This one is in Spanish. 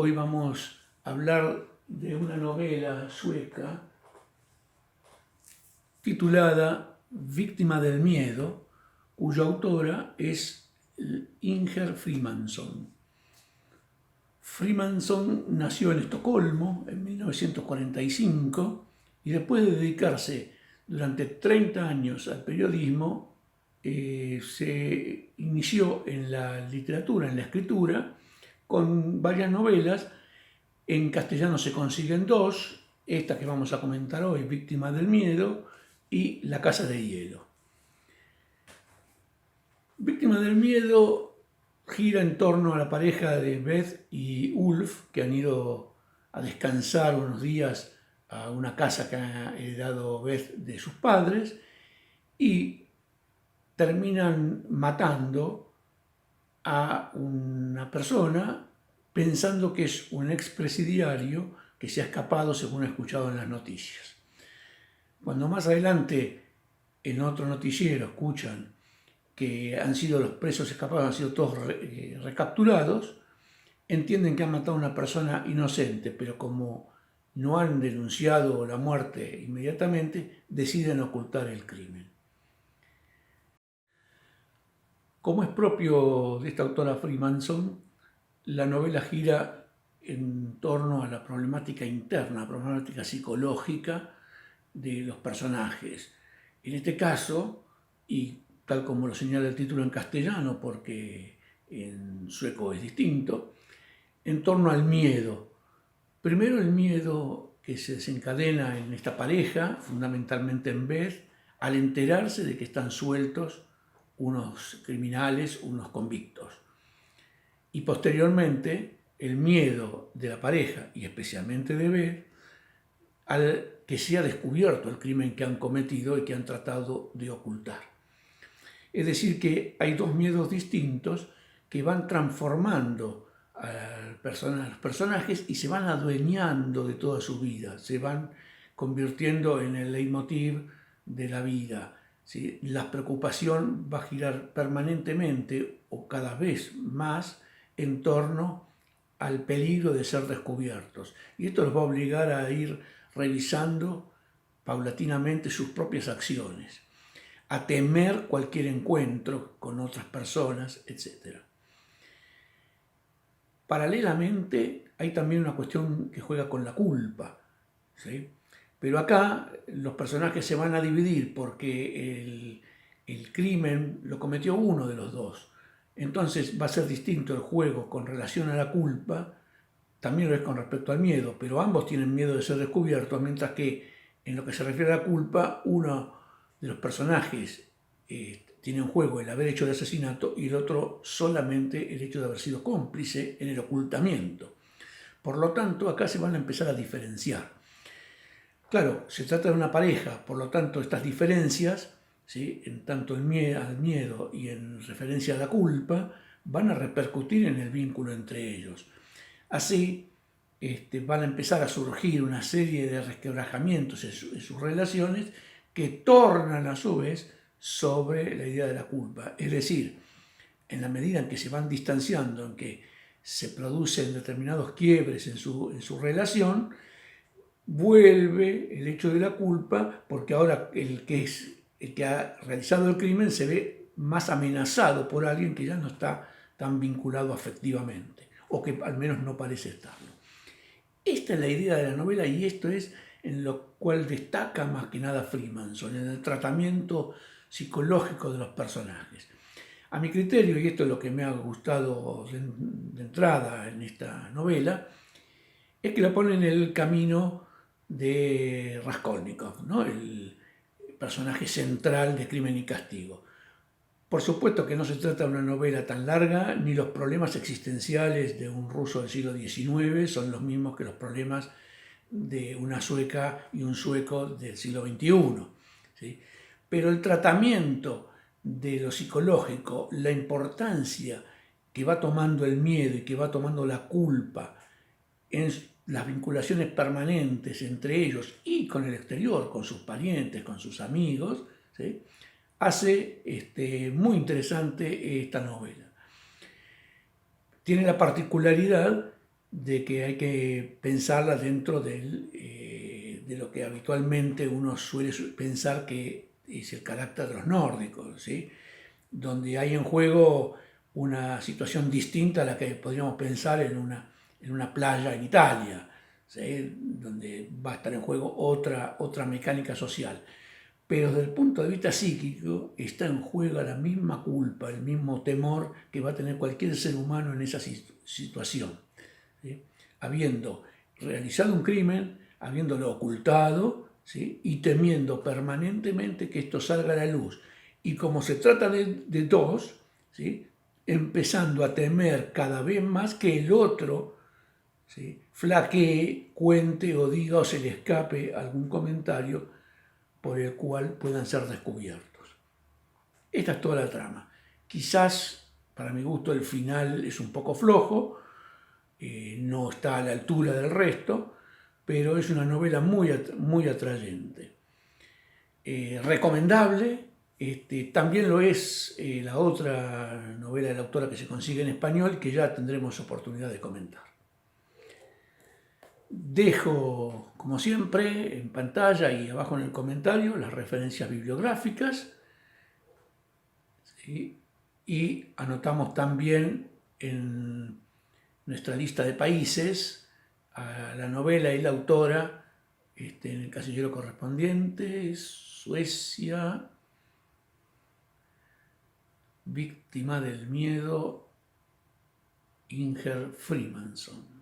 Hoy vamos a hablar de una novela sueca titulada Víctima del miedo, cuya autora es Inger Freemansson. Freemansson nació en Estocolmo en 1945 y después de dedicarse durante 30 años al periodismo, se inició en la literatura, en la escritura, con varias novelas. En castellano se consiguen dos, esta que vamos a comentar hoy, Víctima del miedo, y La casa de hielo. Víctima del miedo gira en torno a la pareja de Beth y Ulf, que han ido a descansar unos días a una casa que ha heredado Beth de sus padres y terminan matando a una persona pensando que es un expresidiario que se ha escapado, según he escuchado en las noticias. Cuando más adelante en otro noticiero escuchan que han sido los presos escapados, han sido todos recapturados, entienden que han matado a una persona inocente, pero como no han denunciado la muerte inmediatamente, deciden ocultar el crimen. Como es propio de esta autora Freemansson, la novela gira en torno a la problemática interna, la problemática psicológica de los personajes. En este caso, y tal como lo señala el título en castellano, porque en sueco es distinto, en torno al miedo. Primero el miedo que se desencadena en esta pareja, fundamentalmente en Beth, al enterarse de que están sueltos unos criminales, unos convictos. Y posteriormente el miedo de la pareja, y especialmente de Beth, al que sea descubierto el crimen que han cometido y que han tratado de ocultar. Es decir, que hay dos miedos distintos que van transformando a los personajes y se van adueñando de toda su vida, se van convirtiendo en el leitmotiv de la vida. ¿Sí? La preocupación va a girar permanentemente o cada vez más en torno al peligro de ser descubiertos. Y esto los va a obligar a ir revisando paulatinamente sus propias acciones, a temer cualquier encuentro con otras personas, etc. Paralelamente hay también una cuestión que juega con la culpa, ¿sí? Pero acá los personajes se van a dividir porque el crimen lo cometió uno de los dos. Entonces va a ser distinto el juego con relación a la culpa, también lo es con respecto al miedo, pero ambos tienen miedo de ser descubiertos, mientras que en lo que se refiere a la culpa, uno de los personajes tiene en juego el haber hecho el asesinato y el otro solamente el hecho de haber sido cómplice en el ocultamiento. Por lo tanto, acá se van a empezar a diferenciar. Claro, se trata de una pareja, por lo tanto estas diferencias, ¿sí?, en tanto al miedo y en referencia a la culpa, van a repercutir en el vínculo entre ellos. Así van a empezar a surgir una serie de resquebrajamientos en sus relaciones que tornan a su vez sobre la idea de la culpa. Es decir, en la medida en que se van distanciando, en que se producen determinados quiebres en su relación, vuelve el hecho de la culpa, porque ahora el que ha realizado el crimen se ve más amenazado por alguien que ya no está tan vinculado afectivamente, o que al menos no parece estarlo. Esta es la idea de la novela y esto es en lo cual destaca más que nada Freemansson, en el tratamiento psicológico de los personajes. A mi criterio, y esto es lo que me ha gustado de entrada en esta novela, es que la pone en el camino de Raskolnikov, ¿no?, el personaje central de Crimen y Castigo. Por supuesto que no se trata de una novela tan larga, ni los problemas existenciales de un ruso del siglo XIX son los mismos que los problemas de una sueca y un sueco del siglo XXI, ¿sí? Pero el tratamiento de lo psicológico, la importancia que va tomando el miedo y que va tomando la culpa en las vinculaciones permanentes entre ellos y con el exterior, con sus parientes, con sus amigos, ¿sí?, hace muy interesante esta novela. Tiene la particularidad de que hay que pensarla dentro de lo que habitualmente uno suele pensar que es el carácter de los nórdicos, ¿sí? Donde hay en juego una situación distinta a la que podríamos pensar en una playa en Italia, ¿sí? Donde va a estar en juego otra mecánica social. Pero desde el punto de vista psíquico está en juego la misma culpa, el mismo temor que va a tener cualquier ser humano en esa situación, ¿sí? Habiendo realizado un crimen, habiéndolo ocultado, ¿sí? Y temiendo permanentemente que esto salga a la luz. Y como se trata de dos, ¿sí? Empezando a temer cada vez más que el otro, ¿sí? Flaquee, cuente o diga o se le escape algún comentario por el cual puedan ser descubiertos. Esta es toda la trama. Quizás, para mi gusto, el final es un poco flojo, no está a la altura del resto, pero es una novela muy atrayente. Recomendable, también lo es la otra novela de la autora que se consigue en español, que ya tendremos oportunidad de comentar. Dejo, como siempre, en pantalla y abajo en el comentario las referencias bibliográficas, ¿sí? Y anotamos también en nuestra lista de países a la novela y la autora en el casillero correspondiente: Suecia, Víctima del miedo, Inger Freemanson.